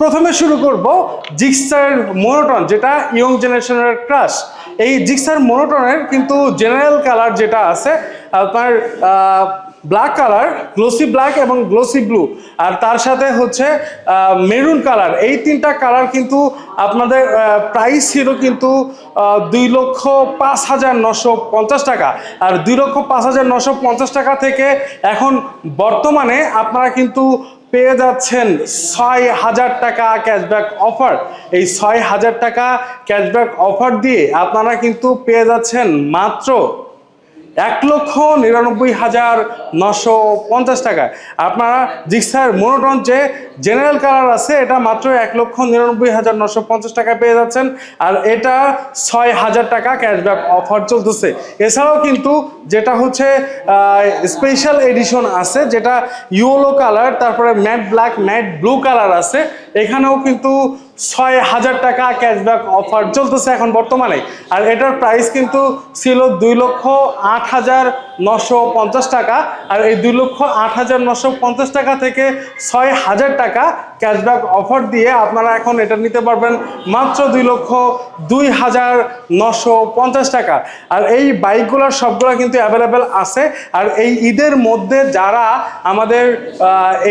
প্রথমে শুরু করব জিক্সার মোনোটন, যেটা ইয়ং জেনারেশনের ক্রাশ। এই জিক্সার মোনোটনের কিন্তু জেনারেল কালার যেটা আছে আপনার ব্ল্যাক কালার, গ্লোসি ব্ল্যাক এবং গ্লোসি ব্লু, আর তার সাথে হচ্ছে মেরুন কালার। এই তিনটা কালার কিন্তু আপনাদের প্রাইস ছিল কিন্তু 2,05,950 টাকা। আর 2,05,950 টাকা থেকে এখন বর্তমানে আপনারা কিন্তু পেয়ে যাচ্ছেন 6,000 টাকা ক্যাশব্যাক অফার। এই 6,000 টাকা ক্যাশব্যাক অফার দিয়ে আপনারা কিন্তু পেয়ে যাচ্ছেন মাত্র 1,99,950 টাকা। আপনারা জিক্সার মোনোটন যে জেনারেল কালার আছে এটা মাত্র 1,99,950 টাকা পেয়ে যাচ্ছেন, আর এটা 6,000 টাকা ক্যাশব্যাক অফার চলতেছে। এছাড়াও কিন্তু যেটা হচ্ছে স্পেশাল এডিশন আছে, যেটা ইয়েলো কালার, তারপরে matte black, matte blue colour আছে, এখানেও কিন্তু 6,000 টাকা ক্যাশব্যাক অফার চলতেছে এখন বর্তমানে। আর এটার প্রাইস কিন্তু ছিল 2,08,950 টাকা। আর এই 2,08,950 টাকা থেকে 6,000 টাকা ক্যাশব্যাক অফার দিয়ে আপনারা এখন এটা নিতে পারবেন মাত্র 2,02,950 টাকা। আর এই বাইকগুলোর সবগুলো কিন্তু অ্যাভেলেবেল আছে। আর এই ঈদের মধ্যে যারা আমাদের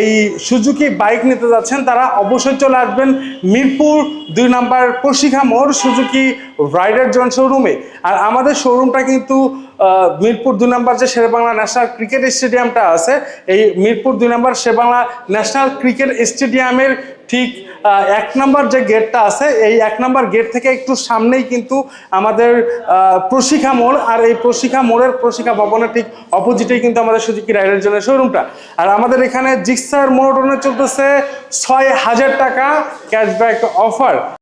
এই সুজুকি বাইক নিতে যাচ্ছেন তারা অবশ্যই চলে আসবেন মিরপুর 2 নম্বর পরশিখা মোড় সুজুকি রাইডার জোন শোরুমে। আর আমাদের শোরুমটা কিন্তু মিরপুর 2 নম্বর যে শেরেবাংলা ন্যাশনাল ক্রিকেট স্টেডিয়ামটা আছে, এই মিরপুর 2 নম্বর শেরেবাংলা ন্যাশনাল ক্রিকেট স্টেডিয়ামের ঠিক 1 নম্বর যে গেটটা আছে, এই 1 নম্বর গেট থেকে একটু সামনেই কিন্তু আমাদের প্রশিক্ষা মোড়। আর এই প্রশিক্ষা মোড়ের প্রশিক্ষা ভবনের ঠিক অপোজিটেই কিন্তু আমাদের সুজুকি রাইডার জোনের শোরুমটা। আর আমাদের এখানে জিক্সার মোনোটনে চলতেছে 6,000 টাকা ক্যাশব্যাক অফার।